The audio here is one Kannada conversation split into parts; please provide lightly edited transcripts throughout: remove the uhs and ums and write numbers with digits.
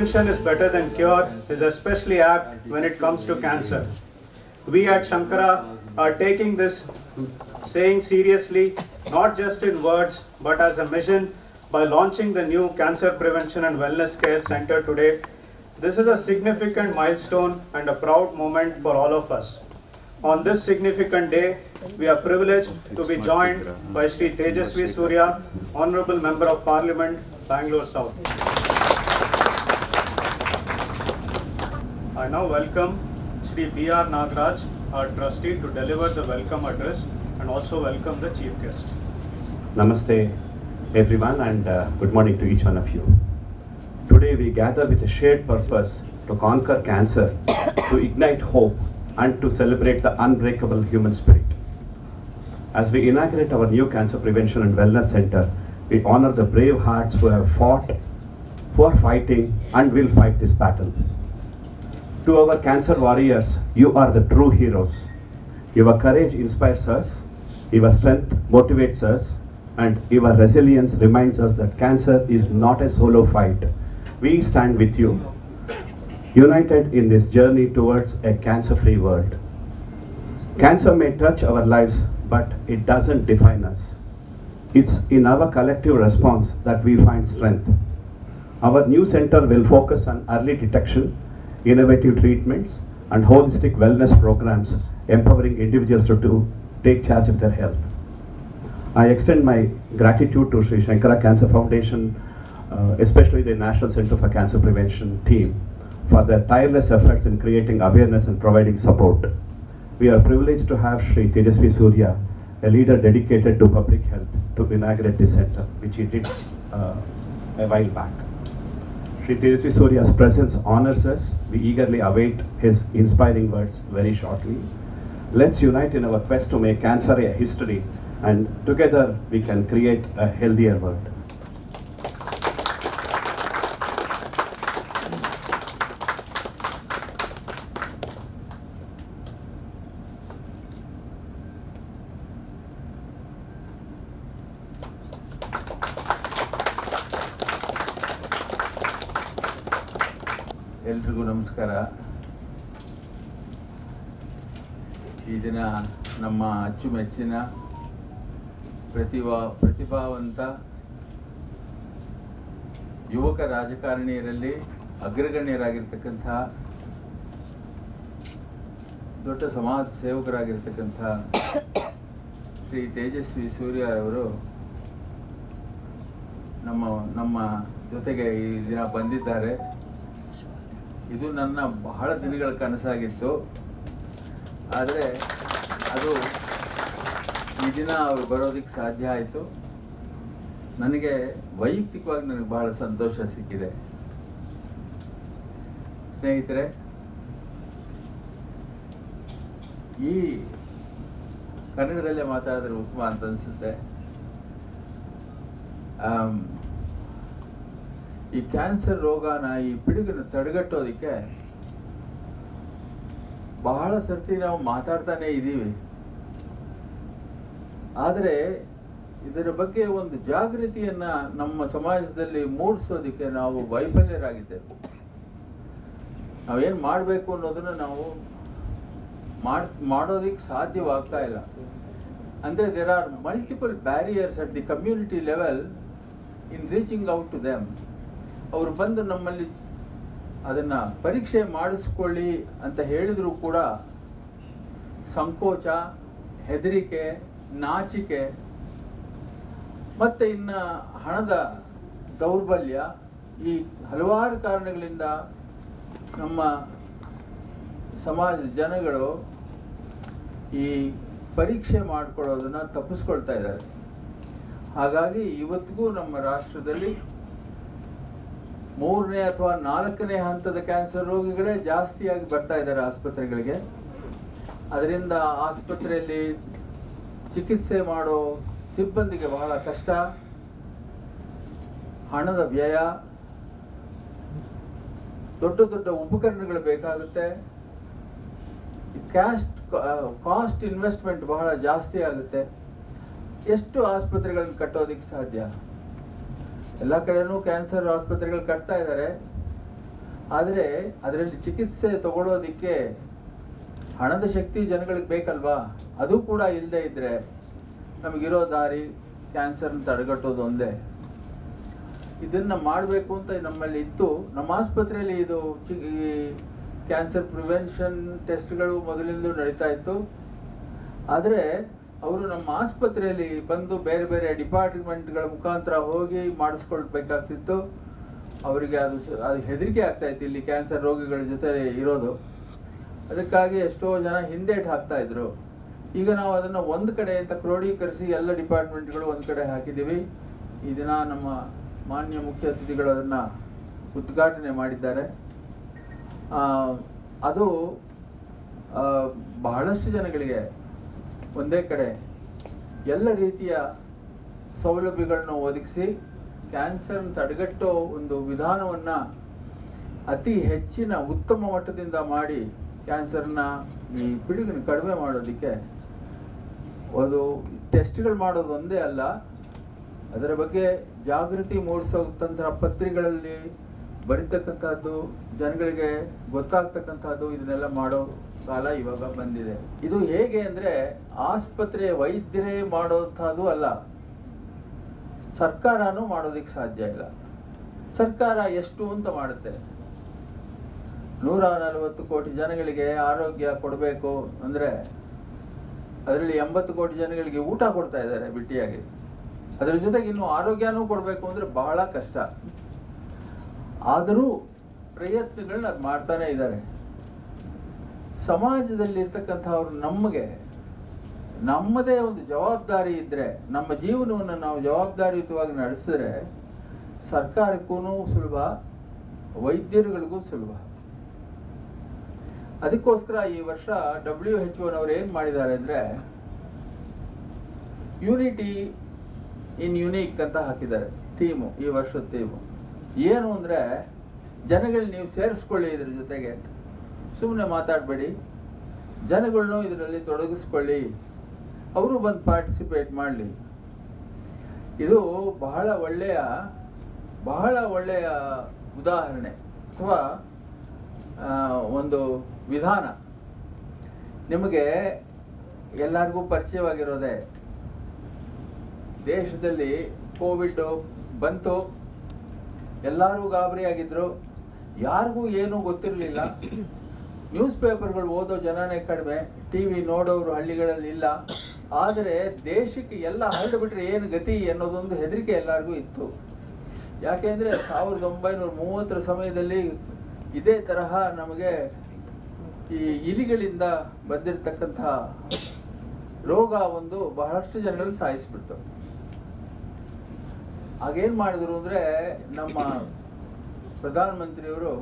prevention is better than cure is especially apt when it comes to cancer. We at Shankara are taking this saying seriously, not just in words, but as a mission by launching the new Cancer Prevention and Wellness Care Center today. This is a significant milestone and a proud moment for all of us. On this significant day, we are privileged to be joined by Shri Tejasvi Surya, Honorable Member of Parliament, Bangalore South. I now welcome Shri B.R. Nagaraj, our trustee, to deliver the welcome address and also welcome the chief guest. Namaste everyone and good morning to each one of you. Today we gather with a shared purpose to conquer cancer, to ignite hope and to celebrate the unbreakable human spirit. As we inaugurate our new Cancer Prevention and Wellness Center, we honor the brave hearts who have fought, who are fighting and will fight this battle. To our cancer warriors, you are the true heroes. Your courage inspires us, your strength motivates us, and your resilience reminds us that cancer is not a solo fight. We stand with you, united in this journey towards a cancer-free world. Cancer may touch our lives, but it doesn't define us. It's in our collective response that we find strength. Our new center will focus on early detection, innovative treatments, and holistic wellness programs, empowering individuals to take charge of their health. I extend my gratitude to Sri Shankara Cancer Foundation, especially the National Center for Cancer Prevention team, for their tireless efforts in creating awareness and providing support. We are privileged to have Sri Tejasvi Surya, a leader dedicated to public health, to inaugurate this center, which he did a while back. Sri Tejasvi Surya's presence honors us. We eagerly await his inspiring words very shortly. Let's unite in our quest to make cancer a history, and together we can create a healthier world. ಎಲ್ರಿಗೂ ನಮಸ್ಕಾರ. ಈ ದಿನ ನಮ್ಮ ಅಚ್ಚುಮೆಚ್ಚಿನ ಪ್ರತಿಭಾವಂತ ಯುವಕ ರಾಜಕಾರಣಿಯರಲ್ಲಿ ಅಗ್ರಗಣ್ಯರಾಗಿರ್ತಕ್ಕಂಥ ದೊಡ್ಡ ಸಮಾಜ ಸೇವಕರಾಗಿರ್ತಕ್ಕಂಥ ಶ್ರೀ ತೇಜಸ್ವಿ ಸೂರ್ಯರವರು ನಮ್ಮ ಜೊತೆಗೆ ಈ ದಿನ ಬಂದಿದ್ದಾರೆ. ಇದು ನನ್ನ ಬಹಳ ದಿನಗಳ ಕನಸಾಗಿತ್ತು. ಆದರೆ ಅದು ಈ ದಿನ ಅವರು ಬರೋದಕ್ಕೆ ಸಾಧ್ಯ ಆಯಿತು. ನನಗೆ ವೈಯಕ್ತಿಕವಾಗಿ ನನಗೆ ಬಹಳ ಸಂತೋಷ ಸಿಕ್ಕಿದೆ. ಸ್ನೇಹಿತರೆ, ಈ ಕನ್ನಡದಲ್ಲೇ ಮಾತಾಡಿದ್ರೆ ಉತ್ತಮ ಅಂತ ಅನಿಸುತ್ತೆ. ಈ ಕ್ಯಾನ್ಸರ್ ರೋಗನ, ಈ ಪಿಡುಗನ್ನು ತಡೆಗಟ್ಟೋದಕ್ಕೆ ಬಹಳ ಸರ್ತಿ ನಾವು ಮಾತಾಡ್ತಾನೆ ಇದ್ದೀವಿ. ಆದರೆ ಇದರ ಬಗ್ಗೆ ಒಂದು ಜಾಗೃತಿಯನ್ನ ನಮ್ಮ ಸಮಾಜದಲ್ಲಿ ಮೂಡಿಸೋದಕ್ಕೆ ನಾವು ವೈಫಲ್ಯರಾಗಿದ್ದೇವೆ. ನಾವೇನು ಮಾಡಬೇಕು ಅನ್ನೋದನ್ನು ನಾವು ಮಾಡೋದಕ್ಕೆ ಸಾಧ್ಯವಾಗ್ತಾ ಇಲ್ಲ. ಅಂದರೆ there are multiple barriers at the community level in reaching out to them. ಅವರು ಬಂದು ನಮ್ಮಲ್ಲಿ ಅದನ್ನು ಪರೀಕ್ಷೆ ಮಾಡಿಸ್ಕೊಳ್ಳಿ ಅಂತ ಹೇಳಿದರೂ ಕೂಡ ಸಂಕೋಚ, ಹೆದರಿಕೆ, ನಾಚಿಕೆ ಮತ್ತು ಇನ್ನು ಹಣದ ದೌರ್ಬಲ್ಯ, ಈ ಹಲವಾರು ಕಾರಣಗಳಿಂದ ನಮ್ಮ ಸಮಾಜ ಜನಗಳು ಈ ಪರೀಕ್ಷೆ ಮಾಡಿಕೊಳ್ಳೋದನ್ನು ತಪ್ಪಿಸ್ಕೊಳ್ತಾ ಇದ್ದಾರೆ. ಹಾಗಾಗಿ ಇವತ್ತಿಗೂ ನಮ್ಮ ರಾಷ್ಟ್ರದಲ್ಲಿ 3ನೇ ಅಥವಾ 4ನೇ ಹಂತದ ಕ್ಯಾನ್ಸರ್ ರೋಗಿಗಳೇ ಜಾಸ್ತಿಯಾಗಿ ಬರ್ತಾ ಇದ್ದಾರೆ ಆಸ್ಪತ್ರೆಗಳಿಗೆ. ಅದರಿಂದ ಆಸ್ಪತ್ರೆಯಲ್ಲಿ ಚಿಕಿತ್ಸೆ ಮಾಡೋ ಸಿಬ್ಬಂದಿಗೆ ಬಹಳ ಕಷ್ಟ, ಹಣದ ವ್ಯಯ, ದೊಡ್ಡ ದೊಡ್ಡ ಉಪಕರಣಗಳು ಬೇಕಾಗುತ್ತೆ. ಕಾಸ್ಟ್ ಇನ್ವೆಸ್ಟ್ಮೆಂಟ್ ಬಹಳ ಜಾಸ್ತಿ ಆಗುತ್ತೆ. ಎಷ್ಟು ಆಸ್ಪತ್ರೆಗಳನ್ನು ಕಟ್ಟೋದಕ್ಕೆ ಸಾಧ್ಯ? ಎಲ್ಲ ಕಡೆನೂ ಕ್ಯಾನ್ಸರ್ ಆಸ್ಪತ್ರೆಗಳು ಕಟ್ತಾ ಇದ್ದಾರೆ. ಆದರೆ ಅದರಲ್ಲಿ ಚಿಕಿತ್ಸೆ ತಗೊಳ್ಳೋದಕ್ಕೆ ಹಣದ ಶಕ್ತಿ ಜನಗಳಿಗೆ ಬೇಕಲ್ವಾ? ಅದು ಕೂಡ ಇಲ್ಲದೆ ಇದ್ದರೆ ನಮಗಿರೋ ದಾರಿ ಕ್ಯಾನ್ಸರ್ನ ತಡೆಗಟ್ಟೋದು ಒಂದೇ. ಇದನ್ನು ಮಾಡಬೇಕು ಅಂತ ನಮ್ಮಲ್ಲಿ ಇತ್ತು. ನಮ್ಮ ಆಸ್ಪತ್ರೆಯಲ್ಲಿ ಇದು ಈ ಕ್ಯಾನ್ಸರ್ ಪ್ರಿವೆನ್ಷನ್ ಟೆಸ್ಟ್ಗಳು ಮೊದಲಿಂದಲೂ ನಡೀತಾ ಇತ್ತು. ಆದರೆ ಅವರು ನಮ್ಮ ಆಸ್ಪತ್ರೆಯಲ್ಲಿ ಬಂದು ಬೇರೆ ಬೇರೆ ಡಿಪಾರ್ಟ್ಮೆಂಟ್ಗಳ ಮುಖಾಂತರ ಹೋಗಿ ಮಾಡಿಸ್ಕೊಳ್ಬೇಕಾಗ್ತಿತ್ತು. ಅವರಿಗೆ ಅದು ಹೆದರಿಕೆ ಆಗ್ತಾಯಿತ್ತು ಇಲ್ಲಿ ಕ್ಯಾನ್ಸರ್ ರೋಗಿಗಳ ಜೊತೆ ಇರೋದು. ಅದಕ್ಕಾಗಿ ಎಷ್ಟೋ ಜನ ಹಿಂದೇಟು ಹಾಕ್ತಾ ಇದ್ರು. ಈಗ ನಾವು ಅದನ್ನು ಒಂದು ಕಡೆ ಅಂತ ಕ್ರೋಢೀಕರಿಸಿ ಎಲ್ಲ ಡಿಪಾರ್ಟ್ಮೆಂಟ್ಗಳು ಒಂದು ಕಡೆ ಹಾಕಿದ್ದೀವಿ. ಈ ದಿನ ನಮ್ಮ ಮಾನ್ಯ ಮುಖ್ಯ ಅತಿಥಿಗಳು ಅದನ್ನು ಉದ್ಘಾಟನೆ ಮಾಡಿದ್ದಾರೆ. ಅದು ಬಹಳಷ್ಟು ಜನಗಳಿಗೆ ಒಂದೇ ಕಡೆ ಎಲ್ಲ ರೀತಿಯ ಸೌಲಭ್ಯಗಳನ್ನು ಒದಗಿಸಿ ಕ್ಯಾನ್ಸರ್ನ ತಡೆಗಟ್ಟೋ ಒಂದು ವಿಧಾನವನ್ನು ಅತಿ ಹೆಚ್ಚಿನ ಉತ್ತಮ ಮಟ್ಟದಿಂದ ಮಾಡಿ ಕ್ಯಾನ್ಸರ್ನ ಈ ಪಿಡುಗನ್ನು ಕಡಿಮೆ ಮಾಡೋದಕ್ಕೆ ಅದು ಟೆಸ್ಟ್ಗಳು ಮಾಡೋದು ಒಂದೇ ಅಲ್ಲ, ಅದರ ಬಗ್ಗೆ ಜಾಗೃತಿ ಮೂಡಿಸೋಂಥ ಪತ್ರಿಕೆಗಳಲ್ಲಿ ಬರೀತಕ್ಕಂಥದ್ದು, ಜನಗಳಿಗೆ ಗೊತ್ತಾಗ್ತಕ್ಕಂಥದ್ದು, ಇದನ್ನೆಲ್ಲ ಮಾಡೋ ಕಾಲ ಇವಾಗ ಬಂದಿದೆ. ಇದು ಹೇಗೆ ಅಂದರೆ ಆಸ್ಪತ್ರೆಯ ವೈದ್ಯರೇ ಮಾಡೋಂಥದ್ದು ಅಲ್ಲ, ಸರ್ಕಾರನೂ ಮಾಡೋದಕ್ಕೆ ಸಾಧ್ಯ ಇಲ್ಲ. ಸರ್ಕಾರ ಎಷ್ಟು ಅಂತ ಮಾಡುತ್ತೆ? 140 ಕೋಟಿ ಜನಗಳಿಗೆ ಆರೋಗ್ಯ ಕೊಡಬೇಕು ಅಂದರೆ ಅದರಲ್ಲಿ 80 ಕೋಟಿ ಜನಗಳಿಗೆ ಊಟ ಕೊಡ್ತಾ ಇದ್ದಾರೆ ಬಿಟ್ಟಿಯಾಗಿ. ಅದರ ಜೊತೆಗೆ ಇನ್ನು ಆರೋಗ್ಯನೂ ಕೊಡಬೇಕು ಅಂದರೆ ಬಹಳ ಕಷ್ಟ. ಆದರೂ ಪ್ರಯತ್ನಗಳನ್ನ ಅದು ಮಾಡ್ತಾನೆ ಇದ್ದಾರೆ. ಸಮಾಜದಲ್ಲಿರ್ತಕ್ಕಂಥವ್ರು ನಮ್ಮದೇ ಒಂದು ಜವಾಬ್ದಾರಿ ಇದ್ದರೆ, ನಮ್ಮ ಜೀವನವನ್ನು ನಾವು ಜವಾಬ್ದಾರಿಯುತವಾಗಿ ನಡೆಸಿದ್ರೆ ಸರ್ಕಾರಕ್ಕೂ ಸುಲಭ, ವೈದ್ಯರುಗಳಿಗೂ ಸುಲಭ. ಅದಕ್ಕೋಸ್ಕರ ಈ ವರ್ಷ WHO ಏನು ಮಾಡಿದ್ದಾರೆ ಅಂದರೆ ಯೂನಿಟಿ ಇನ್ ಯುನೀಕ್ ಅಂತ ಹಾಕಿದ್ದಾರೆ ಥೀಮು. ಈ ವರ್ಷದ ಥೀಮು ಏನು ಅಂದರೆ ಜನಗಳು ನೀವು ಸೇರಿಸ್ಕೊಳ್ಳಿ ಇದ್ರ ಜೊತೆಗೆ, ಸುಮ್ಮನೆ ಮಾತಾಡಬೇಡಿ, ಜನಗಳನ್ನೂ ಇದರಲ್ಲಿ ತೊಡಗಿಸ್ಕೊಳ್ಳಿ, ಅವರು ಬಂದು ಪಾರ್ಟಿಸಿಪೇಟ್ ಮಾಡಲಿ. ಇದು ಬಹಳ ಒಳ್ಳೆಯ ಉದಾಹರಣೆ ಅಥವಾ ಒಂದು ವಿಧಾನ. ನಿಮಗೆ ಎಲ್ಲರಿಗೂ ಪರಿಚಯವಾಗಿರೋದೆ, ದೇಶದಲ್ಲಿ ಕೋವಿಡ್ ಬಂತು, ಎಲ್ಲರೂ ಗಾಬರಿಯಾಗಿದ್ದರು, ಯಾರಿಗೂ ಏನೂ ಗೊತ್ತಿರಲಿಲ್ಲ. ನ್ಯೂಸ್ ಪೇಪರ್ಗಳು ಓದೋ ಜನನೇ ಕಡಿಮೆ, ಟಿ ವಿ ನೋಡೋರು ಹಳ್ಳಿಗಳಲ್ಲಿ ಇಲ್ಲ. ಆದರೆ ದೇಶಕ್ಕೆ ಎಲ್ಲ ಹರಡಿಬಿಟ್ರೆ ಏನು ಗತಿ ಅನ್ನೋದೊಂದು ಹೆದರಿಕೆ ಎಲ್ಲರಿಗೂ ಇತ್ತು. ಯಾಕೆಂದರೆ 1930 ಸಮಯದಲ್ಲಿ ಇದೇ ತರಹ ನಮಗೆ ಈ ಇಲಿಗಳಿಂದ ಬಂದಿರತಕ್ಕಂಥ ರೋಗ ಒಂದು ಬಹಳಷ್ಟು ಜನರಲ್ಲಿ ಸಾಯಿಸ್ಬಿಡ್ತು. ಆಗೇನು ಮಾಡಿದ್ರು ಅಂದರೆ ನಮ್ಮ ಪ್ರಧಾನಮಂತ್ರಿಯವರು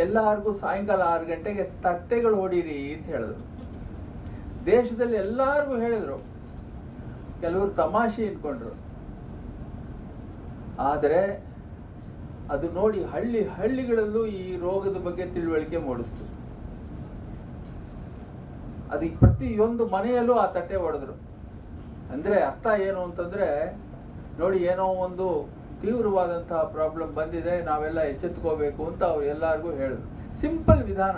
ಎಲ್ಲರಿಗೂ ಸಾಯಂಕಾಲ 6 ಗಂಟೆಗೆ ತಟ್ಟೆಗಳು ಹೊಡೀರಿ ಅಂತ ಹೇಳಿದ್ರು. ದೇಶದಲ್ಲಿ ಎಲ್ಲರಿಗೂ ಹೇಳಿದರು. ಕೆಲವರು ತಮಾಷೆ ಇಟ್ಕೊಂಡ್ರು. ಆದರೆ ಅದು ನೋಡಿ ಹಳ್ಳಿಗಳಲ್ಲೂ ಈ ರೋಗದ ಬಗ್ಗೆ ತಿಳುವಳಿಕೆ ಮೂಡಿಸ್ತು. ಅದಕ್ಕೆ ಪ್ರತಿಯೊಂದು ಮನೆಯಲ್ಲೂ ಆ ತಟ್ಟೆ ಹೊಡೆದ್ರು. ಅಂದರೆ ಅರ್ಥ ಏನು ಅಂತಂದರೆ, ನೋಡಿ ಏನೋ ಒಂದು ತೀವ್ರವಾದಂತಹ ಪ್ರಾಬ್ಲಮ್ ಬಂದಿದೆ, ನಾವೆಲ್ಲ ಎಚ್ಚೆತ್ಕೋಬೇಕು ಅಂತ ಅವ್ರು ಎಲ್ಲರಿಗೂ ಹೇಳಿದ್ರು. ಸಿಂಪಲ್ ವಿಧಾನ.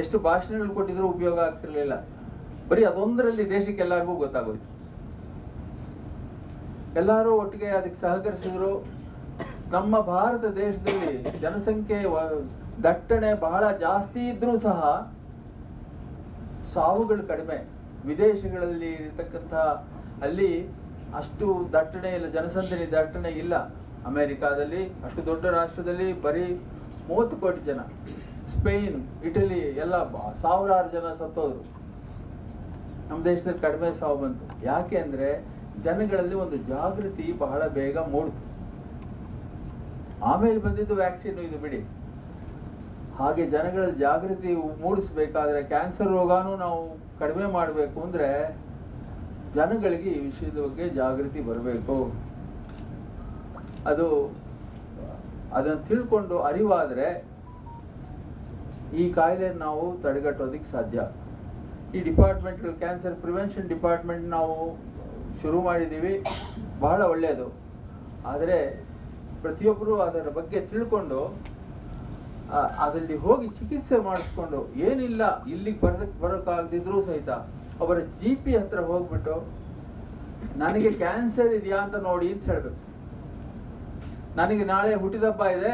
ಎಷ್ಟು ಭಾಷಣಗಳು ಕೊಟ್ಟಿದ್ರು ಉಪಯೋಗ ಆಗ್ತಿರ್ಲಿಲ್ಲ. ಬರೀ ಅದೊಂದರಲ್ಲಿ ದೇಶಕ್ಕೆ ಎಲ್ಲರಿಗೂ ಗೊತ್ತಾಗೋಯ್ತು. ಎಲ್ಲರೂ ಒಟ್ಟಿಗೆ ಅದಕ್ಕೆ ಸಹಕರಿಸಿದ್ರು. ನಮ್ಮ ಭಾರತ ದೇಶದಲ್ಲಿ ಜನಸಂಖ್ಯೆ ದಟ್ಟಣೆ ಬಹಳ ಜಾಸ್ತಿ ಇದ್ರೂ ಸಹ ಸಾವುಗಳು ಕಡಿಮೆ. ವಿದೇಶಗಳಲ್ಲಿ ಇರತಕ್ಕಂಥ ಅಲ್ಲಿ ಅಷ್ಟು ದಟ್ಟಣೆ ಇಲ್ಲ, ಜನಸಂಖ್ಯೆ ದಟ್ಟಣೆ ಇಲ್ಲ. ಅಮೆರಿಕಾದಲ್ಲಿ ಅಷ್ಟು ದೊಡ್ಡ ರಾಷ್ಟ್ರದಲ್ಲಿ ಬರೀ 30 ಕೋಟಿ ಜನ, ಸ್ಪೇನ್, ಇಟಲಿ ಎಲ್ಲ ಸಾವಿರಾರು ಜನ ಸತ್ತೋದ್ರು. ನಮ್ಮ ದೇಶದಲ್ಲಿ ಕಡಿಮೆ ಸಾವು ಬಂತು. ಯಾಕೆ ಅಂದರೆ ಜನಗಳಲ್ಲಿ ಒಂದು ಜಾಗೃತಿ ಬಹಳ ಬೇಗ ಮೂಡ್ತು. ಆಮೇಲೆ ಬಂದಿದ್ದು ವ್ಯಾಕ್ಸಿನ್, ಇದು ಬಿಡಿ. ಹಾಗೆ ಜನಗಳಲ್ಲಿ ಜಾಗೃತಿ ಮೂಡಿಸ್ಬೇಕಾದ್ರೆ, ಕ್ಯಾನ್ಸರ್ ರೋಗನೂ ನಾವು ಕಡಿಮೆ ಮಾಡಬೇಕು ಅಂದರೆ ಜನಗಳಿಗೆ ಈ ವಿಷಯದ ಬಗ್ಗೆ ಜಾಗೃತಿ ಬರಬೇಕು. ಅದನ್ನು ತಿಳ್ಕೊಂಡು ಅರಿವಾದರೆ ಈ ಕಾಯಿಲೆ ನಾವು ತಡೆಗಟ್ಟೋದಕ್ಕೆ ಸಾಧ್ಯ. ಈ ಡಿಪಾರ್ಟ್ಮೆಂಟ್ಗಳು, ಕ್ಯಾನ್ಸರ್ ಪ್ರಿವೆನ್ಷನ್ ಡಿಪಾರ್ಟ್ಮೆಂಟ್ ನಾವು ಶುರು ಮಾಡಿದ್ದೀವಿ, ಬಹಳ ಒಳ್ಳೆಯದು. ಆದರೆ ಪ್ರತಿಯೊಬ್ಬರೂ ಅದರ ಬಗ್ಗೆ ತಿಳ್ಕೊಂಡು ಅದರಲ್ಲಿ ಹೋಗಿ ಚಿಕಿತ್ಸೆ ಮಾಡಿಸ್ಕೊಂಡು ಏನಿಲ್ಲ ಇಲ್ಲಿಗೆ ಬರೋಕ್ಕಾಗದಿದ್ರೂ ಸಹಿತ ಅವರ GP ಹತ್ರ ಹೋಗ್ಬಿಟ್ಟು ನನಗೆ ಕ್ಯಾನ್ಸರ್ ಇದೆಯಾ ಅಂತ ನೋಡಿ ಅಂತ ಹೇಳ್ಬೇಕು. ನನಗೆ ನಾಳೆ ಹುಟ್ಟಿದಬ್ಬ ಇದೆ,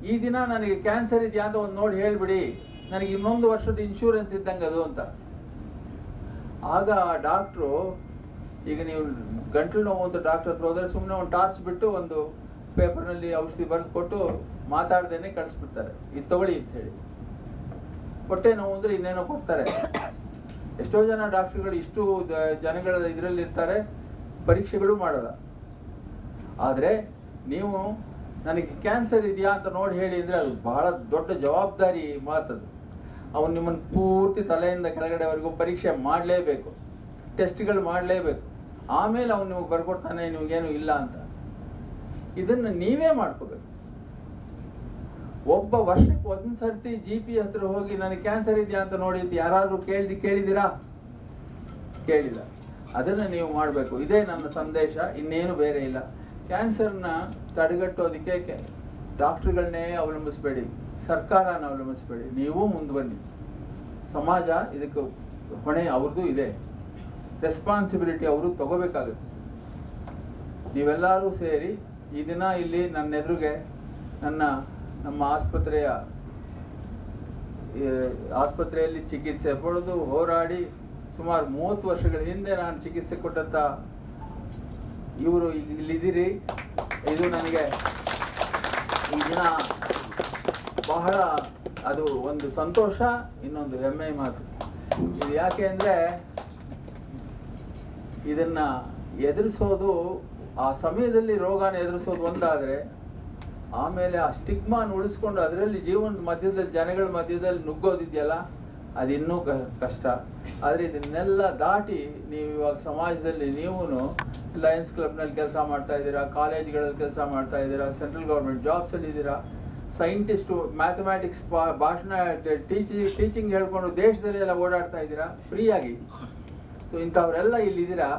ಈ ದಿನ ನನಗೆ ಕ್ಯಾನ್ಸರ್ ಇದೆಯಾ ಅಂತ ಒಂದು ನೋಡಿ ಹೇಳ್ಬಿಡಿ, ನನಗೆ ಇನ್ನೊಂದು ವರ್ಷದ ಇನ್ಶೂರೆನ್ಸ್ ಇದ್ದಂಗೆ ಅದು ಅಂತ. ಆಗ ಡಾಕ್ಟ್ರು, ಈಗ ನೀವು ಗಂಟಲು ನೋವು ಅಂತ ಡಾಕ್ಟರ್ ಹತ್ರ ಹೋದರೆ ಸುಮ್ಮನೆ ಒಂದು ಟಾರ್ಚ್ ಬಿಟ್ಟು ಒಂದು ಪೇಪರ್ನಲ್ಲಿ ಔಷಧಿ ಬರೆದು ಕೊಟ್ಟು ಮಾತಾಡ್ದೇನೆ ಕಳಿಸ್ಬಿಡ್ತಾರೆ, ಇದು ತಗೊಳ್ಳಿ ಅಂತ ಹೇಳಿ. ಹೊಟ್ಟೆ ನೋವು ಅಂದರೆ ಇನ್ನೇನೋ ಕೊಡ್ತಾರೆ. ಎಷ್ಟೋ ಜನ ಡಾಕ್ಟ್ರುಗಳು ಇಷ್ಟು ಜನಗಳ ಇದರಲ್ಲಿ ಇರ್ತಾರೆ, ಪರೀಕ್ಷೆಗಳು ಮಾಡಲ್ಲ. ಆದರೆ ನೀವು ನನಗೆ ಕ್ಯಾನ್ಸರ್ ಇದೆಯಾ ಅಂತ ನೋಡಿ ಹೇಳಿ ಅಂದರೆ ಅದು ಬಹಳ ದೊಡ್ಡ ಜವಾಬ್ದಾರಿ ಮಾತದು. ಅವನು ನಿಮ್ಮನ್ನು ಪೂರ್ತಿ ತಲೆಯಿಂದ ಕೆಳಗಡೆವರೆಗೂ ಪರೀಕ್ಷೆ ಮಾಡಲೇಬೇಕು, ಟೆಸ್ಟ್ಗಳು ಮಾಡಲೇಬೇಕು. ಆಮೇಲೆ ಅವನು ನಿಮಗೆ ಬರ್ಕೊಡ್ತಾನೆ ನಿಮಗೇನು ಇಲ್ಲ ಅಂತ. ಇದನ್ನು ನೀವೇ ಮಾಡ್ಕೋಬೇಕು. ಒಬ್ಬ ವರ್ಷಕ್ಕೆ ಒಂದು ಸರ್ತಿ GP ಹತ್ರ ಹೋಗಿ ನನಗೆ ಕ್ಯಾನ್ಸರ್ ಇದೆಯಾ ಅಂತ ನೋಡಿ ಯಾರಾದರೂ ಕೇಳಿದ್ದೀರಾ? ಕೇಳಿಲ್ಲ. ಅದನ್ನು ನೀವು ಮಾಡಬೇಕು. ಇದೇ ನನ್ನ ಸಂದೇಶ, ಇನ್ನೇನು ಬೇರೆ ಇಲ್ಲ. ಕ್ಯಾನ್ಸರ್ನ ತಡೆಗಟ್ಟೋದಕ್ಕೆ ಡಾಕ್ಟ್ರುಗಳನ್ನೇ ಅವಲಂಬಿಸಬೇಡಿ, ಸರ್ಕಾರನ ಅವಲಂಬಿಸಬೇಡಿ, ನೀವು ಮುಂದೆ ಬನ್ನಿ. ಸಮಾಜ ಇದಕ್ಕೆ ಹೊಣೆ ಅವ್ರದ್ದು ಇದೆ, ರೆಸ್ಪಾನ್ಸಿಬಿಲಿಟಿ ಅವರು ತಗೋಬೇಕಾಗುತ್ತೆ. ನೀವೆಲ್ಲರೂ ಸೇರಿ ಈ ದಿನ ಇಲ್ಲಿ ನನ್ನ ಎದುರಿಗೆ ನಮ್ಮ ಆಸ್ಪತ್ರೆಯಲ್ಲಿ ಚಿಕಿತ್ಸೆ ಪಡೆದು ಹೋರಾಡಿ ಸುಮಾರು 30 ವರ್ಷಗಳ ಹಿಂದೆ ನಾನು ಚಿಕಿತ್ಸೆ ಕೊಟ್ಟಂಥ ಇವರು ಇಲ್ಲಿದ್ದೀರಿ. ಇದು ನನಗೆ ಈ ದಿನ ಬಹಳ ಅದು ಒಂದು ಸಂತೋಷ, ಇನ್ನೊಂದು ಹೆಮ್ಮೆ ಮಾತು. ಇದು ಯಾಕೆ ಅಂದರೆ ಇದನ್ನು ಎದುರಿಸೋದು, ಆ ಸಮಯದಲ್ಲಿ ರೋಗನ ಎದುರಿಸೋದು ಒಂದಾದರೆ, ಆಮೇಲೆ ಆ ಸ್ಟಿಗ್ಮಾನ ಉಳಿಸ್ಕೊಂಡು ಅದರಲ್ಲಿ ಜೀವನದ ಮಧ್ಯದಲ್ಲಿ ಜನಗಳ ಮಧ್ಯದಲ್ಲಿ ನುಗ್ಗೋದಿದೆಯಲ್ಲ, ಅದು ಇನ್ನೂ ಕಷ್ಟ. ಆದರೆ ಇದನ್ನೆಲ್ಲ ದಾಟಿ ನೀವು ಇವಾಗ ಸಮಾಜದಲ್ಲಿ ನೀವು ಲಯನ್ಸ್ ಕ್ಲಬ್ನಲ್ಲಿ ಕೆಲಸ ಮಾಡ್ತಾ ಇದ್ದೀರಾ, ಕಾಲೇಜ್ಗಳಲ್ಲಿ ಕೆಲಸ ಮಾಡ್ತಾ ಇದ್ದೀರಾ, ಸೆಂಟ್ರಲ್ ಗೌರ್ಮೆಂಟ್ ಜಾಬ್ಸಲ್ಲಿ ಇದ್ದೀರಾ, ಸೈಂಟಿಸ್ಟು, ಮ್ಯಾಥಮೆಟಿಕ್ಸ್ ಭಾಷಣ ಟೀಚಿಂಗ್ ಹೇಳ್ಕೊಂಡು ದೇಶದಲ್ಲಿ ಎಲ್ಲ ಓಡಾಡ್ತಾ ಇದ್ದೀರಾ ಫ್ರೀಯಾಗಿ. ಸೊ ಇಂಥವರೆಲ್ಲ ಇಲ್ಲಿದ್ದೀರಾ.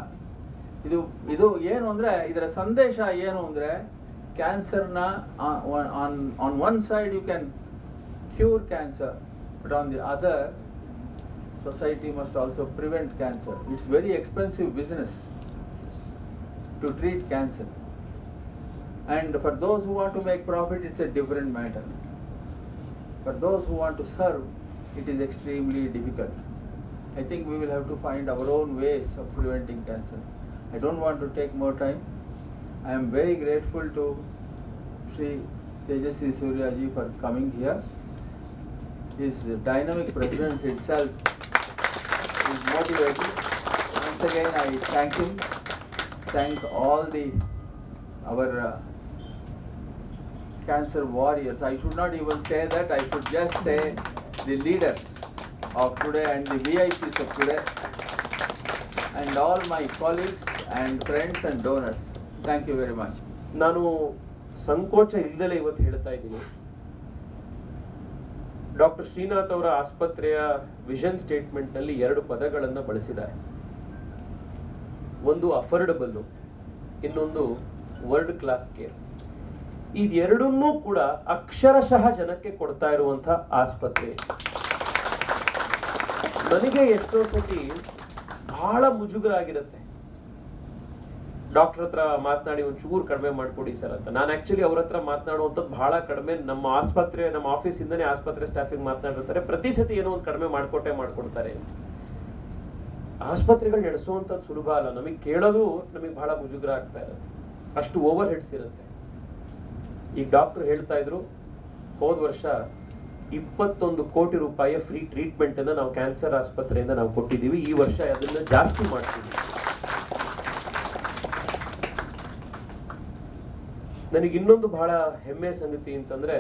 ಇದು ಏನು ಅಂದರೆ, ಇದರ ಸಂದೇಶ ಏನು ಅಂದರೆ, ಕ್ಯಾನ್ಸರ್ನ on one side you can cure cancer, but on the other, society must also prevent cancer. It's very expensive business to treat cancer, and for those who want to make profit, it's a different matter. For those who want to serve, it is extremely difficult. I think we will have to find our own ways of preventing cancer. I don't want to take more time. I am very grateful to Sri Tejasvi Suryaji for coming here. His dynamic presence itself is motivating. Once again, I thank him. Thank all our cancer warriors. I should not even say that. I should just say the leaders of today and the VIPs of today, and all my colleagues and friends and donors. Thank you very much. ನಾನು ಸಂಕೋಚ ಇಲ್ಲದಲೇ ಇವತ್ತು ಹೇಳ್ತಾ ಇದ್ದೀನಿ. ಡಾಕ್ಟರ್ ಶ್ರೀನಾಥ್ ಅವರ ಆಸ್ಪತ್ರೆಯ ವಿಷನ್ ಸ್ಟೇಟ್ಮೆಂಟ್ನಲ್ಲಿ 2 ಪದಗಳನ್ನು ಬಳಸಿದ್ದಾರೆ. ಒಂದು ಅಫೋರ್ಡಬಲ್ಲು, ಇನ್ನೊಂದು ವರ್ಲ್ಡ್ ಕ್ಲಾಸ್ ಕೇರ್. ಇದೆರಡನ್ನೂ ಕೂಡ ಅಕ್ಷರಶಃ ಜನಕ್ಕೆ ಕೊಡ್ತಾ ಇರುವಂಥ ಆಸ್ಪತ್ರೆ. ನನಗೆ ಎಷ್ಟೋ ಸತಿ ಬಹಳ ಮುಜುಗರ ಆಗಿರುತ್ತೆ, ಡಾಕ್ಟರ್ ಹತ್ರ ಮಾತನಾಡಿ ಒಂಚೂರು ಕಡಿಮೆ ಮಾಡಿಕೊಡಿ ಸರ್ ಅಂತ. ನಾನು ಆ್ಯಕ್ಚುಲಿ ಅವ್ರ ಹತ್ರ ಮಾತನಾಡುವಂಥದ್ದು ಬಹಳ ಕಡಿಮೆ. ನಮ್ಮ ಆಫೀಸಿಂದನೇ ಆಸ್ಪತ್ರೆ ಸ್ಟಾಫಿಗೆ ಮಾತನಾಡಿರ್ತಾರೆ, ಪ್ರತಿ ಸತಿ ಏನೋ ಒಂದು ಕಡಿಮೆ ಮಾಡಿಕೊಡ್ತಾರೆ. ಆಸ್ಪತ್ರೆಗಳು ನಡೆಸುವಂಥದ್ದು ಸುಲಭ ಅಲ್ಲ. ನಮಗೆ ಕೇಳೋದು ನಮಗೆ ಬಹಳ ಮುಜುಗರ ಆಗ್ತಾ ಇರುತ್ತೆ, ಅಷ್ಟು ಓವರ್ ಹೆಡ್ಸ್ ಇರುತ್ತೆ. ಈಗ ಡಾಕ್ಟರ್ ಹೇಳ್ತಾ ಇದ್ರು, ಹೋದ ವರ್ಷ 21 ಕೋಟಿ ರೂಪಾಯಿಯ ಫ್ರೀ ಟ್ರೀಟ್ಮೆಂಟನ್ನು ನಾವು ಕ್ಯಾನ್ಸರ್ ಆಸ್ಪತ್ರೆಯಿಂದ ನಾವು ಕೊಟ್ಟಿದ್ದೀವಿ. ಈ ವರ್ಷ ಅದನ್ನು ಜಾಸ್ತಿ ಮಾಡ್ತೀವಿ. ನನಗೆ ಇನ್ನೊಂದು ಬಹಳ ಹೆಮ್ಮೆಯ ಸಂಗತಿ ಅಂತಂದ್ರೆ,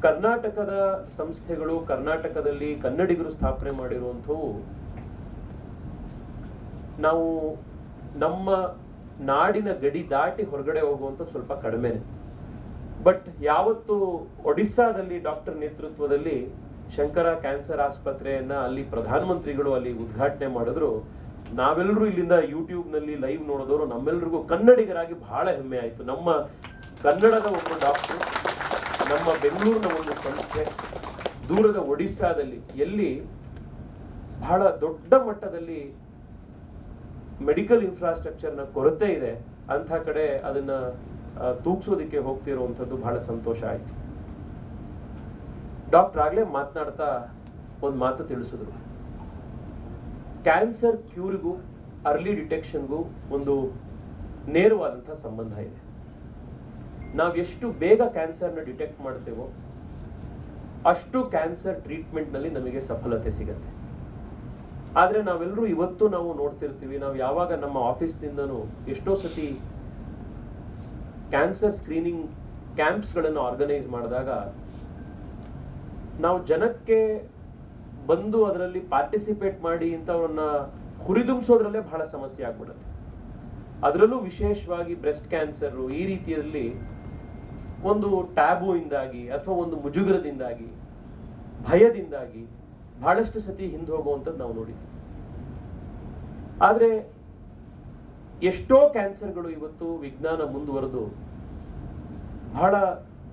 ಕರ್ನಾಟಕದ ಸಂಸ್ಥೆಗಳು, ಕರ್ನಾಟಕದಲ್ಲಿ ಕನ್ನಡಿಗರು ಸ್ಥಾಪನೆ ಮಾಡಿರುವಂಥವು, ನಾವು ನಮ್ಮ ನಾಡಿನ ಗಡಿ ದಾಟಿ ಹೊರಗಡೆ ಹೋಗುವಂಥದ್ದು ಸ್ವಲ್ಪ ಕಡಿಮೆನೆ. ಬಟ್ ಯಾವತ್ತು ಒಡಿಸ್ಸಾದಲ್ಲಿ ಡಾಕ್ಟರ್ ನೇತೃತ್ವದಲ್ಲಿ ಶಂಕರ ಕ್ಯಾನ್ಸರ್ ಆಸ್ಪತ್ರೆಯನ್ನ ಅಲ್ಲಿ ಪ್ರಧಾನಮಂತ್ರಿಗಳು ಅಲ್ಲಿ ಉದ್ಘಾಟನೆ ಮಾಡಿದ್ರು, ನಾವೆಲ್ಲರೂ ಇಲ್ಲಿಂದ ಯೂಟ್ಯೂಬ್ನಲ್ಲಿ ಲೈವ್ ನೋಡಿದವರು ನಮ್ಮೆಲ್ಲರಿಗೂ ಕನ್ನಡಿಗರಾಗಿ ಬಹಳ ಹೆಮ್ಮೆ ಆಯಿತು. ನಮ್ಮ ಕನ್ನಡದ ಒಬ್ಬ ಡಾಕ್ಟರ್, ನಮ್ಮ ಬೆಂಗಳೂರಿನ ಒಂದು ಸಂಸ್ಥೆ, ದೂರದ ಒಡಿಸ್ಸಾದಲ್ಲಿ ಎಲ್ಲಿ ಬಹಳ ದೊಡ್ಡ ಮಟ್ಟದಲ್ಲಿ ಮೆಡಿಕಲ್ ಇನ್ಫ್ರಾಸ್ಟ್ರಕ್ಚರ್ನ ಕೊರತೆ ಇದೆ ಅಂಥ ಕಡೆ ಅದನ್ನ ತೂಗಿಸೋದಕ್ಕೆ ಹೋಗ್ತಿರುವಂಥದ್ದು ಬಹಳ ಸಂತೋಷ ಆಯ್ತು. ಡಾಕ್ಟರ್ ಆಗ್ಲೇ ಮಾತನಾಡ್ತಾ ಒಂದು ಮಾತು ತಿಳಿಸಿದ್ರು. ಕ್ಯಾನ್ಸರ್ ಕ್ಯೂರಿಗೂ ಅರ್ಲಿ ಡಿಟೆಕ್ಷನ್ಗೂ ಒಂದು ನೇರವಾದಂಥ ಸಂಬಂಧ ಇದೆ. ನಾವು ಎಷ್ಟು ಬೇಗ ಕ್ಯಾನ್ಸರ್ನ ಡಿಟೆಕ್ಟ್ ಮಾಡ್ತೇವೋ ಅಷ್ಟು ಕ್ಯಾನ್ಸರ್ ಟ್ರೀಟ್ಮೆಂಟ್ನಲ್ಲಿ ನಮಗೆ ಸಫಲತೆ ಸಿಗತ್ತೆ. ಆದರೆ ನಾವೆಲ್ಲರೂ ಇವತ್ತು ನಾವು ನೋಡ್ತಿರ್ತೀವಿ, ನಾವು ಯಾವಾಗ ನಮ್ಮ ಆಫೀಸ್ನಿಂದನೂ ಎಷ್ಟೋ ಸತಿ ಕ್ಯಾನ್ಸರ್ ಸ್ಕ್ರೀನಿಂಗ್ ಕ್ಯಾಂಪ್ಸ್ಗಳನ್ನು ಆರ್ಗನೈಸ್ ಮಾಡಿದಾಗ ನಾವು ಜನಕ್ಕೆ ಬಂದು ಅದರಲ್ಲಿ ಪಾರ್ಟಿಸಿಪೇಟ್ ಮಾಡಿ ಇಂಥವ್ರನ್ನ ಹುರಿದುಂಬಿಸೋದ್ರಲ್ಲೇ ಬಹಳ ಸಮಸ್ಯೆ ಆಗ್ಬಿಡುತ್ತೆ. ಅದರಲ್ಲೂ ವಿಶೇಷವಾಗಿ ಬ್ರೆಸ್ಟ್ ಕ್ಯಾನ್ಸರ್ ಈ ರೀತಿಯಲ್ಲಿ ಒಂದು ಟ್ಯಾಬು ಇಂದಾಗಿ ಅಥವಾ ಒಂದು ಮುಜುಗರದಿಂದಾಗಿ ಭಯದಿಂದಾಗಿ ಬಹಳಷ್ಟು ಸತಿ ಹಿಂದೆ ಹೋಗುವಂಥದ್ದು ನಾವು ನೋಡಿದ್ವಿ. ಆದರೆ ಎಷ್ಟೋ ಕ್ಯಾನ್ಸರ್ಗಳು ಇವತ್ತು ವಿಜ್ಞಾನ ಮುಂದುವರೆದು ಬಹಳ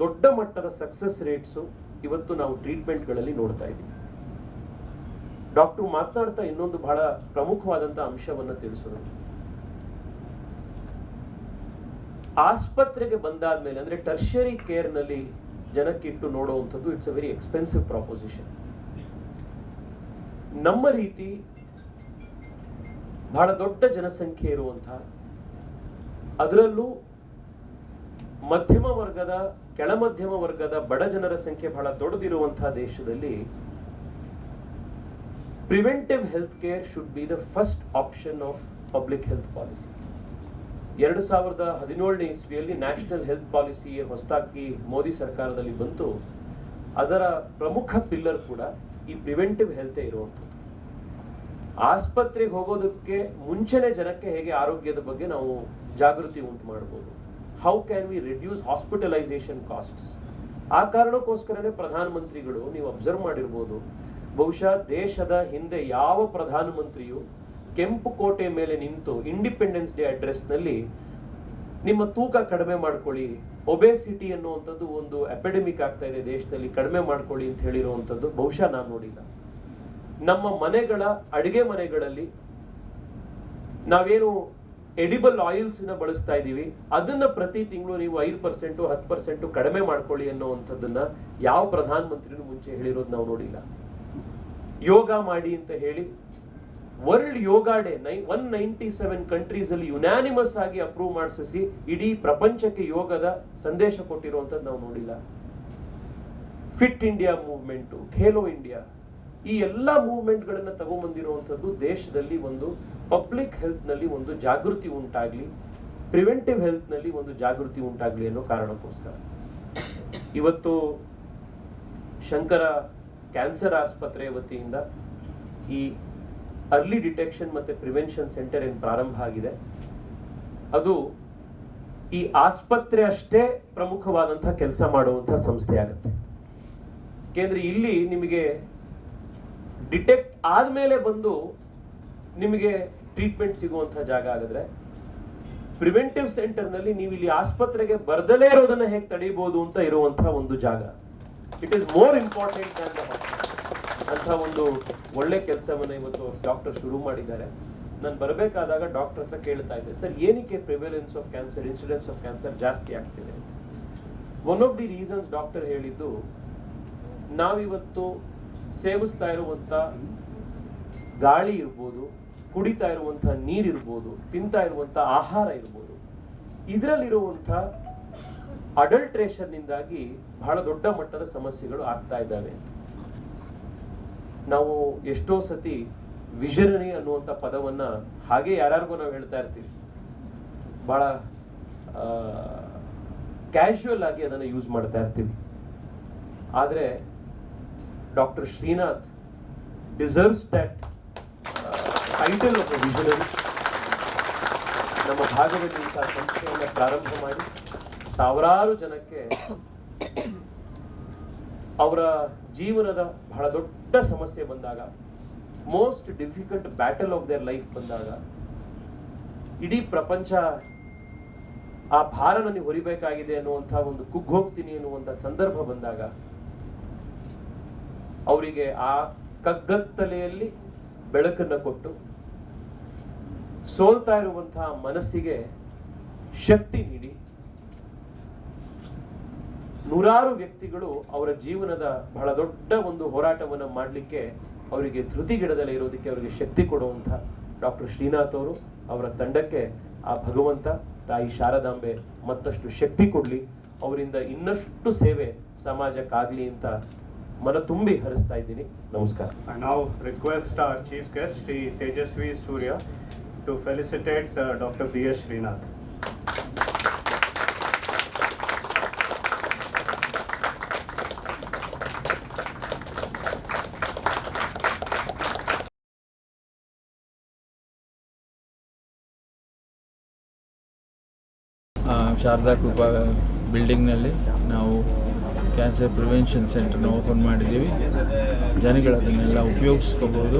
ದೊಡ್ಡ ಮಟ್ಟದ ಸಕ್ಸಸ್ ರೇಟ್ಸು ಇವತ್ತು ನಾವು ಟ್ರೀಟ್ಮೆಂಟ್ಗಳಲ್ಲಿ ನೋಡ್ತಾ ಇದ್ದೀವಿ. ಡಾಕ್ಟರ್ ಮಾತನಾಡ್ತಾ ಇನ್ನೊಂದು ಬಹಳ ಪ್ರಮುಖವಾದಂಥ ಅಂಶವನ್ನು ತಿಳಿಸೋದು, ಆಸ್ಪತ್ರೆಗೆ ಬಂದಾದ್ಮೇಲೆ ಅಂದ್ರೆ ಟರ್ಷರಿ ಕೇರ್ನಲ್ಲಿ ಜನಕ್ಕಿಟ್ಟು ನೋಡುವಂಥದ್ದು it's a very expensive proposition. ನಮ್ಮ ರೀತಿ ಬಹಳ ದೊಡ್ಡ ಜನಸಂಖ್ಯೆ ಇರುವಂತಹ, ಅದರಲ್ಲೂ ಮಧ್ಯಮ ವರ್ಗದ, ಕೆಳಮಧ್ಯಮ ವರ್ಗದ ಬಡ ಜನರ ಸಂಖ್ಯೆ ಬಹಳ ದೊಡ್ಡದಿರುವಂತಹ ದೇಶದಲ್ಲಿ preventive health care should be the first option of public health policy. 2017ನೇ ಇಸ್ವಿಯಲ್ಲಿ ನ್ಯಾಷನಲ್ ಹೆಲ್ತ್ ಪಾಲಿಸಿ ಹೊಸದಾಗಿ ಮೋದಿ ಸರ್ಕಾರದಲ್ಲಿ ಬಂತು. ಅದರ ಪ್ರಮುಖ ಪಿಲ್ಲರ್ ಕೂಡ ಈ ಪ್ರಿವೆಂಟಿವ್ ಹೆಲ್ತೇ ಇರುವಂಥದ್ದು. ಆಸ್ಪತ್ರೆಗೆ ಹೋಗೋದಕ್ಕೆ ಮುಂಚೆನೆ ಜನಕ್ಕೆ ಹೇಗೆ ಆರೋಗ್ಯದ ಬಗ್ಗೆ ನಾವು ಜಾಗೃತಿ ಉಂಟು ಮಾಡ್ಬೋದು, how can we reduce hospitalisation costs. ಆ ಕಾರಣಕ್ಕೋಸ್ಕರನೇ ಪ್ರಧಾನಮಂತ್ರಿಗಳು, ನೀವು ಅಬ್ಸರ್ವ್ ಮಾಡಿರ್ಬೋದು, ಬಹುಶಃ ದೇಶದ ಹಿಂದೆ ಯಾವ ಪ್ರಧಾನಮಂತ್ರಿಯು ಕೆಂಪು ಕೋಟೆ ಮೇಲೆ ನಿಂತು ಇಂಡಿಪೆಂಡೆನ್ಸ್ ಡೇ ಅಡ್ರೆಸ್ ನಲ್ಲಿ ನಿಮ್ಮ ತೂಕ ಕಡಿಮೆ ಮಾಡ್ಕೊಳ್ಳಿ, ಒಬೆಸಿಟಿ ಅನ್ನುವಂಥದ್ದು ಒಂದು ಎಪಿಡೆಮಿಕ್ ಆಗ್ತಾ ಇದೆ ದೇಶದಲ್ಲಿ, ಕಡಿಮೆ ಮಾಡ್ಕೊಳ್ಳಿ ಅಂತ ಹೇಳಿರುವಂಥದ್ದು ಬಹುಶಃ ನಾನು ನೋಡಿಲ್ಲ. ನಮ್ಮ ಮನೆಗಳ ಅಡಿಗೆ ಮನೆಗಳಲ್ಲಿ ನಾವೇನು ಎಡಿಬಲ್ ಆಯಿಲ್ಸ್ ನ ಬಳಸ್ತಾ ಇದ್ದೀವಿ, ಅದನ್ನ ಪ್ರತಿ ತಿಂಗಳು ನೀವು 5% 10% ಕಡಿಮೆ ಮಾಡ್ಕೊಳ್ಳಿ ಅನ್ನುವಂಥದ್ದನ್ನ ಯಾವ ಪ್ರಧಾನಮಂತ್ರಿನೂ ಮುಂಚೆ ಹೇಳಿರೋದು ನಾವು ನೋಡಿಲ್ಲ. ಯೋಗ ಮಾಡಿ ಅಂತ ಹೇಳಿ ವರ್ಲ್ಡ್ ಯೋಗ ಡೇ 197 ಕಂಟ್ರೀಸ್ ಅಲ್ಲಿ ಯುನಾನಿಮಸ್ ಆಗಿ ಅಪ್ರೂವ್ ಮಾಡಿಸಿ ಇಡೀ ಪ್ರಪಂಚಕ್ಕೆ ಯೋಗದ ಸಂದೇಶ ಕೊಟ್ಟಿರುವಂತದ್ದು ನಾವು ನೋಡಿಲ್ಲ. Fit India movement, Khelo India, ಈ ಎಲ್ಲಾ ಮೂವ್ಮೆಂಟ್ ಗಳನ್ನ ತಗೊಂಡ್ಬಂದಿರುವಂತದ್ದು ದೇಶದಲ್ಲಿ ಒಂದು ಪಬ್ಲಿಕ್ ಹೆಲ್ತ್ ನಲ್ಲಿ ಒಂದು ಜಾಗೃತಿ ಉಂಟಾಗ್ಲಿ, ಪ್ರಿವೆಂಟಿವ್ ಹೆಲ್ತ್ ನಲ್ಲಿ ಒಂದು ಜಾಗೃತಿ ಉಂಟಾಗ್ಲಿ ಅನ್ನೋ ಕಾರಣಕ್ಕೋಸ್ಕರ ಇವತ್ತು ಶಂಕರ ಕ್ಯಾನ್ಸರ್ ಆಸ್ಪತ್ರೆಯ ವತಿಯಿಂದ ಈ ಅರ್ಲಿ ಡಿಟೆಕ್ಷನ್ ಮತ್ತೆ ಪ್ರಿವೆನ್ಷನ್ ಸೆಂಟರ್ ಏನು ಪ್ರಾರಂಭ ಆಗಿದೆ, ಅದು ಈ ಆಸ್ಪತ್ರೆ ಅಷ್ಟೇ ಪ್ರಮುಖವಾದಂತಹ ಕೆಲಸ ಮಾಡುವಂತಹ ಸಂಸ್ಥೆ ಆಗುತ್ತೆ. ಯಾಕೆಂದ್ರೆ ಇಲ್ಲಿ ನಿಮಗೆ ಡಿಟೆಕ್ಟ್ ಆದ್ಮೇಲೆ ಬಂದು ನಿಮಗೆ ಟ್ರೀಟ್ಮೆಂಟ್ ಸಿಗುವಂತಹ ಜಾಗ ಆಗಿದ್ರೆ, ಪ್ರಿವೆಂಟಿವ್ ಸೆಂಟರ್ ನಲ್ಲಿ ನೀವು ಇಲ್ಲಿ ಆಸ್ಪತ್ರೆಗೆ ಬರ್ದಲೇ ಇರೋದನ್ನ ಹೇಗೆ ತಡೀಬಹುದು ಅಂತ ಇರುವಂತಹ ಒಂದು ಜಾಗ. ಇಟ್ ಈಸ್ ಮೋರ್ ಇಂಪಾರ್ಟೆಂಟ್ ಅಂತ ಒಂದು ಒಳ್ಳೆ ಕೆಲಸವನ್ನ ಇವತ್ತು ಡಾಕ್ಟರ್ ಶುರು ಮಾಡಿದ್ದಾರೆ. ನಾನು ಬರಬೇಕಾದಾಗ ಡಾಕ್ಟರ್ ಹತ್ರ ಕೇಳ್ತಾ ಇದ್ದೆ, ಸರ್ ಏನಕ್ಕೆ prevalence of cancer, incidence of cancer ಜಾಸ್ತಿ ಆಗ್ತಿದೆ? One of the reasons doctor ಹೇಳಿದ್ದು, ನಾವಿವತ್ತು ಸೇವಿಸ್ತಾ ಇರುವಂತ ಗಾಳಿ ಇರ್ಬೋದು, ಕುಡಿತಾ ಇರುವಂತ ನೀರಿರ್ಬೋದು, ತಿಂತಾ ಇರುವಂತ ಆಹಾರ ಇರ್ಬೋದು, ಇದರಲ್ಲಿರುವಂತ ಅಡಲ್ಟ್ರೇಷನ್ ನಿಂದಾಗಿ ಬಹಳ ದೊಡ್ಡ ಮಟ್ಟದ ಸಮಸ್ಯೆಗಳು ಆಗ್ತಾ ಇದ್ದಾವೆ. ನಾವು ಎಷ್ಟೋ ಸತಿ ವಿಷನರಿ ಅನ್ನುವಂಥ ಪದವನ್ನ ಹಾಗೆ ಯಾರಿಗೂ ನಾವು ಹೇಳ್ತಾ ಇರ್ತೀವಿ, ಬಹಳ ಕ್ಯಾಶುವಲ್ ಆಗಿ ಅದನ್ನು ಯೂಸ್ ಮಾಡ್ತಾ ಇರ್ತೀವಿ. ಆದರೆ doctor Srinath deserves that title of A visionary. ನಮ್ಮ ಭಾಗದಲ್ಲಿ ಇಂತಹ ಸಂಸ್ಥೆಯನ್ನು ಪ್ರಾರಂಭ ಮಾಡಿ ಸಾವಿರಾರು ಜನಕ್ಕೆ ಅವರ ಜೀವನದ ಬಹಳ ದೊಡ್ಡ ಸಮಸ್ಯೆ ಬಂದಾಗ, most difficult battle of their life ಬಂದಾಗ, ಇಡೀ ಪ್ರಪಂಚ ಆ ಭಾರ ನನಗೆ ಹೊರಿಬೇಕಾಗಿದೆ ಅನ್ನುವಂಥ ಒಂದು ಕುಗ್ಗೋಗ್ತೀನಿ ಅನ್ನುವಂಥ ಸಂದರ್ಭ ಬಂದಾಗ ಅವರಿಗೆ ಆ ಕಗ್ಗತ್ತಲೆಯಲ್ಲಿ ಬೆಳಕನ್ನು ಕೊಟ್ಟು ಸೋಲ್ತಾ ಇರುವಂತಹ ಮನಸ್ಸಿಗೆ ಶಕ್ತಿ ನೀಡಿ ನೂರಾರು ವ್ಯಕ್ತಿಗಳು ಅವರ ಜೀವನದ ಬಹಳ ದೊಡ್ಡ ಒಂದು ಹೋರಾಟವನ್ನು ಮಾಡಲಿಕ್ಕೆ ಅವರಿಗೆ ಧೃತಿಗಿಡದಲ್ಲೇ ಇರೋದಕ್ಕೆ ಅವರಿಗೆ ಶಕ್ತಿ ಕೊಡುವಂಥ ಡಾಕ್ಟರ್ ಶ್ರೀನಾಥ್ ಅವರು, ಅವರ ತಂಡಕ್ಕೆ ಆ ಭಗವಂತ ತಾಯಿ ಶಾರದಾಂಬೆ ಮತ್ತಷ್ಟು ಶಕ್ತಿ ಕೊಡ್ಲಿ, ಅವರಿಂದ ಇನ್ನಷ್ಟು ಸೇವೆ ಸಮಾಜಕ್ಕಾಗ್ಲಿ ಅಂತ ಮನ ತುಂಬಿ ಹರಿಸ್ತಾ ಇದ್ದೀನಿ. ನಮಸ್ಕಾರ. I now request our chief guest, Shri Tejasvi Surya, to felicitate Dr. B.S. Srinath. Sharada ಕೃಪಾ ಬಿಲ್ಡಿಂಗ್ನಲ್ಲಿ ನಾವು ಕ್ಯಾನ್ಸರ್ ಪ್ರಿವೆನ್ಷನ್ ಸೆಂಟರ್ನ ಓಪನ್ ಮಾಡಿದ್ದೀವಿ. ಜನಗಳು ಅದನ್ನೆಲ್ಲ ಉಪಯೋಗಿಸ್ಕೋಬೋದು.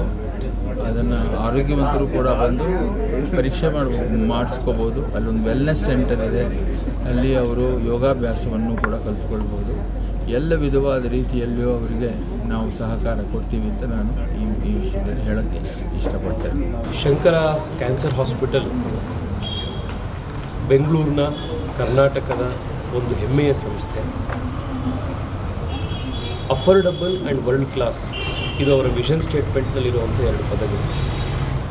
ಅದನ್ನು ಆರೋಗ್ಯವಂತರು ಕೂಡ ಬಂದು ಪರೀಕ್ಷೆ ಮಾಡಿಸ್ಕೋಬೋದು. ಅಲ್ಲೊಂದು ವೆಲ್ನೆಸ್ ಸೆಂಟರ್ ಇದೆ, ಅಲ್ಲಿ ಅವರು ಯೋಗಾಭ್ಯಾಸವನ್ನು ಕೂಡ ಕಲ್ತ್ಕೊಳ್ಬೋದು. ಎಲ್ಲ ವಿಧವಾದ ರೀತಿಯಲ್ಲಿಯೂ ಅವರಿಗೆ ನಾವು ಸಹಕಾರ ಕೊಡ್ತೀವಿ ಅಂತ ನಾನು ಈ ವಿಷಯದಲ್ಲಿ ಹೇಳೋಕ್ಕೆ ಇಷ್ಟಪಡ್ತೇನೆ. ಶಂಕರ ಕ್ಯಾನ್ಸರ್ ಹಾಸ್ಪಿಟಲ್ ಬೆಂಗಳೂರಿನ ಕರ್ನಾಟಕದ ಒಂದು ಹೆಮ್ಮೆಯ ಸಂಸ್ಥೆ. ಅಫೋರ್ಡಬಲ್ ಆ್ಯಂಡ್ ವರ್ಲ್ಡ್ ಕ್ಲಾಸ್, ಇದು ಅವರ ವಿಷನ್ ಸ್ಟೇಟ್ಮೆಂಟ್ನಲ್ಲಿರುವಂಥ 2 ಪದಗಳು.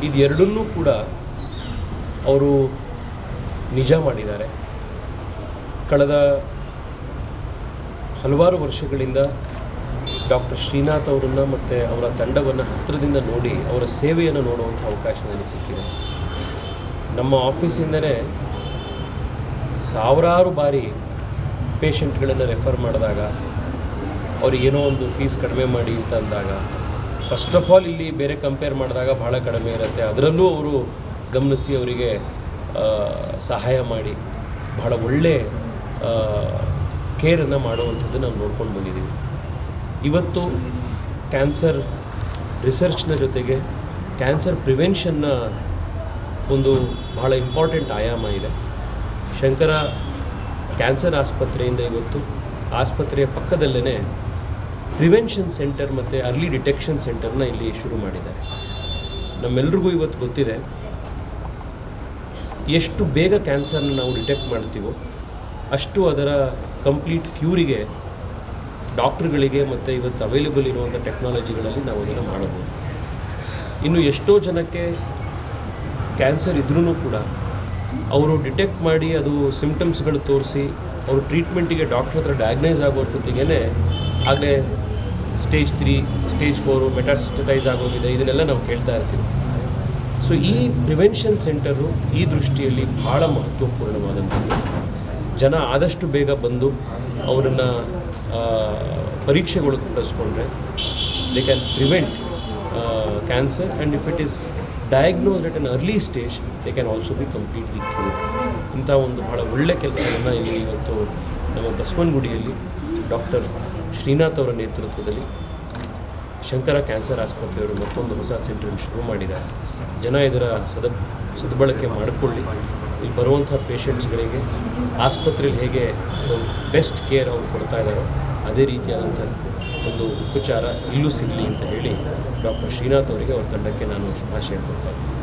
ಇದೆರಡನ್ನೂ ಕೂಡ ಅವರು ನಿಜ ಮಾಡಿದ್ದಾರೆ. ಕಳೆದ ಹಲವಾರು ವರ್ಷಗಳಿಂದ ಡಾಕ್ಟರ್ ಶ್ರೀನಾಥ್ ಅವರನ್ನು ಮತ್ತು ಅವರ ತಂಡವನ್ನು ಹತ್ತಿರದಿಂದ ನೋಡಿ ಅವರ ಸೇವೆಯನ್ನು ನೋಡುವಂಥ ಅವಕಾಶ ನನಗೆ ಸಿಕ್ಕಿದೆ. ನಮ್ಮ ಆಫೀಸಿಂದನೇ ಸಾವಿರಾರು ಬಾರಿ ಪೇಷಂಟ್ಗಳನ್ನು ರೆಫರ್ ಮಾಡಿದಾಗ ಅವ್ರಿಗೇನೋ ಒಂದು ಫೀಸ್ ಕಡಿಮೆ ಮಾಡಿ ಅಂತ ಅಂದಾಗ, ಫಸ್ಟ್ ಆಫ್ ಆಲ್ ಇಲ್ಲಿ ಬೇರೆ ಕಂಪೇರ್ ಮಾಡಿದಾಗ ಭಾಳ ಕಡಿಮೆ ಇರುತ್ತೆ. ಅದರಲ್ಲೂ ಅವರು ಗಮನಿಸಿ ಅವರಿಗೆ ಸಹಾಯ ಮಾಡಿ ಬಹಳ ಒಳ್ಳೆ ಕೇರನ್ನು ಮಾಡುವಂಥದ್ದು ನಾವು ನೋಡ್ಕೊಂಡು ಬಂದಿದ್ದೀವಿ. ಇವತ್ತು ಕ್ಯಾನ್ಸರ್ ರಿಸರ್ಚ್ನ ಜೊತೆಗೆ ಕ್ಯಾನ್ಸರ್ ಪ್ರಿವೆನ್ಷನ್ನ ಒಂದು ಬಹಳ ಇಂಪಾರ್ಟೆಂಟ್ ಆಯಾಮ ಇದೆ. ಶಂಕರ ಕ್ಯಾನ್ಸರ್ ಆಸ್ಪತ್ರೆಯಿಂದ ಇವತ್ತು ಆಸ್ಪತ್ರೆಯ ಪಕ್ಕದಲ್ಲೇ ಪ್ರಿವೆನ್ಷನ್ ಸೆಂಟರ್ ಮತ್ತು ಅರ್ಲಿ ಡಿಟೆಕ್ಷನ್ ಸೆಂಟರ್ನ ಇಲ್ಲಿ ಶುರು ಮಾಡಿದ್ದಾರೆ. ನಮ್ಮೆಲ್ರಿಗೂ ಇವತ್ತು ಗೊತ್ತಿದೆ, ಎಷ್ಟು ಬೇಗ ಕ್ಯಾನ್ಸರ್ನ ನಾವು ಡಿಟೆಕ್ಟ್ ಮಾಡ್ತೀವೋ ಅಷ್ಟು ಅದರ ಕಂಪ್ಲೀಟ್ ಕ್ಯೂರಿಗೆ ಡಾಕ್ಟ್ರುಗಳಿಗೆ ಮತ್ತು ಇವತ್ತು ಅವೈಲೇಬಲ್ ಇರುವಂಥ ಟೆಕ್ನಾಲಜಿಗಳಲ್ಲಿ ನಾವು ಅದನ್ನು ಮಾಡಬಹುದು. ಇನ್ನು ಎಷ್ಟೋ ಜನಕ್ಕೆ ಕ್ಯಾನ್ಸರ್ ಇದ್ರೂ ಕೂಡ ಅವರು ಡಿಟೆಕ್ಟ್ ಮಾಡಿ ಅದು ಸಿಮ್ಟಮ್ಸ್ಗಳು ತೋರಿಸಿ ಅವರು ಟ್ರೀಟ್ಮೆಂಟಿಗೆ ಡಾಕ್ಟ್ರ್ ಹತ್ರ ಡಯಾಗ್ನೈಸ್ ಆಗೋಷ್ಟೊತ್ತಿಗೆ ಆಗಲೇ ಸ್ಟೇಜ್ 3, ಸ್ಟೇಜ್ 4 ಮೆಟಾಸ್ಟಟೈಸ್ ಆಗೋಗಿದೆ. ಇದನ್ನೆಲ್ಲ ನಾವು ಕೇಳ್ತಾ ಇರ್ತೀವಿ. ಸೊ ಈ ಪ್ರಿವೆನ್ಷನ್ ಸೆಂಟರು ಈ ದೃಷ್ಟಿಯಲ್ಲಿ ಭಾಳ ಮಹತ್ವಪೂರ್ಣವಾದಂಥದ್ದು. ಜನ ಆದಷ್ಟು ಬೇಗ ಬಂದು ಅವರನ್ನು ಪರೀಕ್ಷೆಗೊಳಪಡಿಸ್ಕೊಂಡ್ರೆ they can prevent cancer, and if it is diagnosed at an early stage they can also be completely cured. ಇಂಥ ಒಂದು ಭಾಳ ಒಳ್ಳೆಯ ಕೆಲಸವನ್ನು ಇಲ್ಲಿ ಇವತ್ತು ನಮ್ಮ ಬಸವನಗುಡಿಯಲ್ಲಿ ಡಾಕ್ಟರ್ ಶ್ರೀನಾಥ್ ಅವರ ನೇತೃತ್ವದಲ್ಲಿ ಶಂಕರ ಕ್ಯಾನ್ಸರ್ ಆಸ್ಪತ್ರೆಯವರು ಮತ್ತೊಂದು ಹೊಸ ಸೆಂಟರನ್ನು ಶುರು ಮಾಡಿದ್ದಾರೆ. ಜನ ಇದರ ಸದ್ಬಳಕೆ ಮಾಡಿಕೊಳ್ಳಿ. ಇಲ್ಲಿ ಬರುವಂಥ ಪೇಷಂಟ್ಸ್ಗಳಿಗೆ ಆಸ್ಪತ್ರೆಯಲ್ಲಿ ಹೇಗೆ ಒಂದು ಬೆಸ್ಟ್ ಕೇರ್ ಅವರು ಕೊಡ್ತಾ ಇದ್ದಾರೋ ಅದೇ ರೀತಿಯಾದಂಥ ಒಂದು ಉಪಚಾರ ಇಲ್ಲೂ ಸಿಗಲಿ ಅಂತ ಹೇಳಿ ಡಾಕ್ಟರ್ ಶ್ರೀನಾಥ್ ಅವರಿಗೆ ಅವ್ರ ತಂಡಕ್ಕೆ ನಾನು ಶುಭಾಶಯ ಕೊಡ್ತಾ ಇದ್ದೀನಿ.